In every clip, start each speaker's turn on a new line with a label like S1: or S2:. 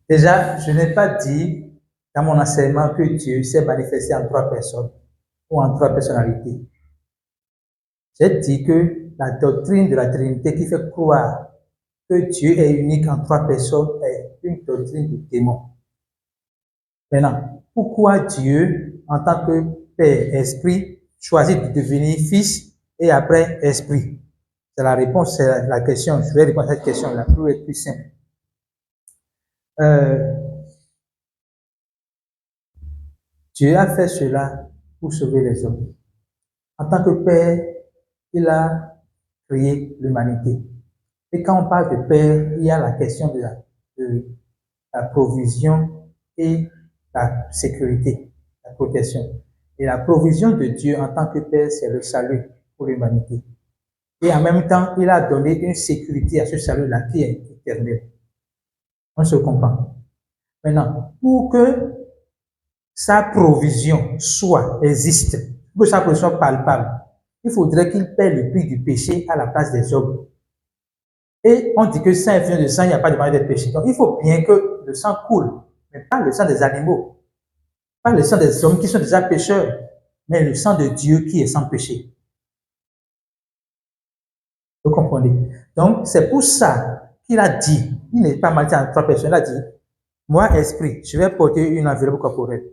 S1: Déjà, je n'ai pas dit dans mon enseignement que Dieu s'est manifesté en trois personnes ou en trois personnalités. J'ai dit que la doctrine de la Trinité qui fait croire que Dieu est unique en trois personnes est une doctrine du démon. Maintenant, pourquoi Dieu, en tant que Père Esprit, choisit de devenir Fils et après Esprit? C'est la réponse, c'est la question. Je vais répondre à cette question-là pour être plus simple. Dieu a fait cela pour sauver les hommes. En tant que Père, il a créé l'humanité. Et quand on parle de Père, il y a la question de la provision et la sécurité, la protection. Et la provision de Dieu en tant que Père, c'est le salut pour l'humanité. Et en même temps, il a donné une sécurité à ce salut-là qui est éternel. On se comprend. Maintenant, pour que sa provision existe, pour que sa provision soit palpable, il faudrait qu'il paie le prix du péché à la place des hommes. Et on dit que sans effusion de sang, il n'y a pas de moyen de péché. Donc, il faut bien que le sang coule, mais pas le sang des animaux, pas le sang des hommes qui sont déjà pécheurs, mais le sang de Dieu qui est sans péché. Vous comprenez? Donc, c'est pour ça qu'il a dit, il n'est pas menti en trois personnes, il a dit, moi, esprit, je vais porter une enveloppe corporelle.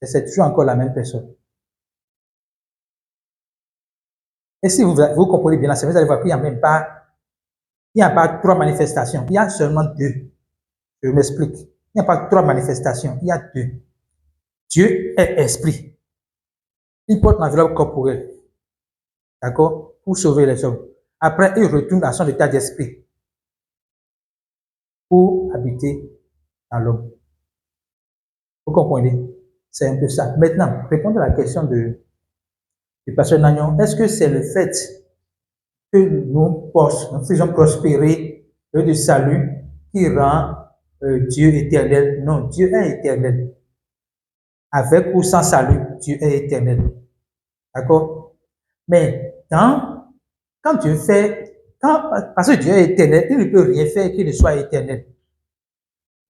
S1: Et c'est toujours encore la même personne. Et si vous comprenez bien, vous allez voir qu'il n'y a même pas, il n'y a pas trois manifestations, il y a seulement deux. Je m'explique. Il n'y a pas trois manifestations, il y a deux. Dieu est esprit. Il porte l'enveloppe corporelle. D'accord? Pour sauver les hommes. Après, il retourne à son état d'esprit. Pour habiter dans l'homme. Vous comprenez? C'est un peu ça. Maintenant, répondre à la question du pasteur Nagnon. Est-ce que c'est le fait que nous faisons prospérer le salut qui rend Dieu éternel? Non, Dieu est éternel. Avec ou sans salut, Dieu est éternel. D'accord? Mais quand Dieu fait, parce que Dieu est éternel, il ne peut rien faire qu'il ne soit éternel.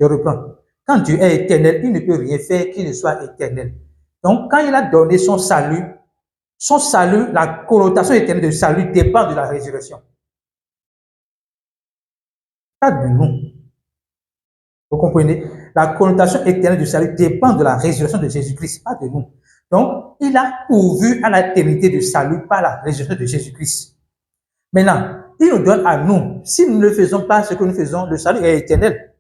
S1: Je reprends. Quand Dieu est éternel, il ne peut rien faire qu'il ne soit éternel. Donc, quand il a donné son salut, la connotation éternelle de salut dépend de la résurrection. Pas de nous. Vous comprenez? La connotation éternelle du salut dépend de la résurrection de Jésus-Christ, pas de nous. Donc, il a pourvu à l'éternité du salut par la résurrection de Jésus-Christ. Maintenant, il nous donne à nous, si nous ne faisons pas ce que nous faisons, le salut est éternel.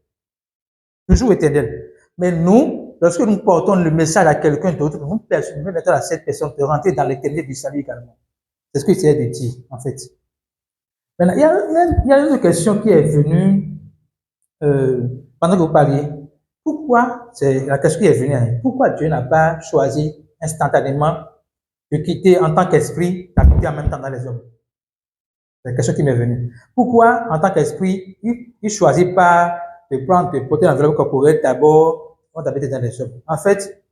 S1: Toujours éternel. Mais nous, lorsque nous portons le message à quelqu'un d'autre, nous mettons à cette personne de rentrer dans l'éternité du salut également. C'est ce que j'essaie de dire, en fait. Maintenant, il y a une autre question qui est venue pendant que vous parliez. Pourquoi, c'est la question qui est venue, pourquoi Dieu n'a pas choisi instantanément de quitter en tant qu'esprit, d'habiter en même temps dans les hommes? C'est la question qui m'est venue. Pourquoi, en tant qu'esprit, il ne choisit pas de porter l'enveloppe corporelle d'abord avant d'habiter dans les hommes? En fait,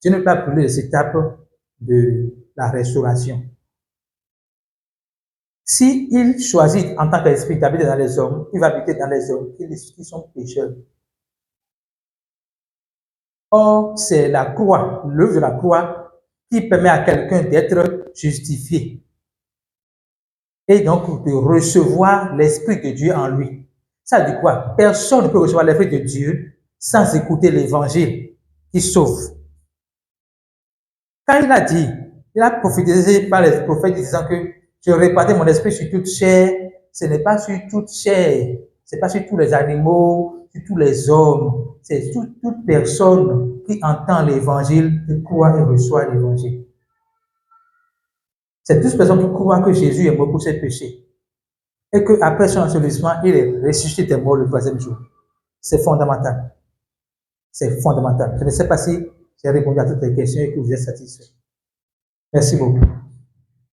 S1: Dieu ne peut pas brûler les étapes de la restauration. S'il choisit en tant qu'esprit d'habiter dans les hommes, il va habiter dans les hommes qui sont pécheurs. Or, c'est la croix, l'œuvre de la croix, qui permet à quelqu'un d'être justifié. Et donc de recevoir l'Esprit de Dieu en lui. Ça dit quoi? Personne ne peut recevoir l'Esprit de Dieu sans écouter l'Évangile qui sauve. Quand il a dit, il a prophétisé par les prophètes disant que je répandrai mon esprit sur toute chair, ce n'est pas sur toute chair, ce n'est pas sur tous les animaux, sur tous les hommes, c'est sur toute personne qui entend l'évangile, qui croit et reçoit l'évangile. C'est toute personne qui croit que Jésus est mort pour ses péchés et qu'après son ensevelissement, il est ressuscité des morts le troisième jour. C'est fondamental. C'est fondamental. Je ne sais pas si j'ai répondu à toutes les questions et que vous êtes satisfait. Merci beaucoup.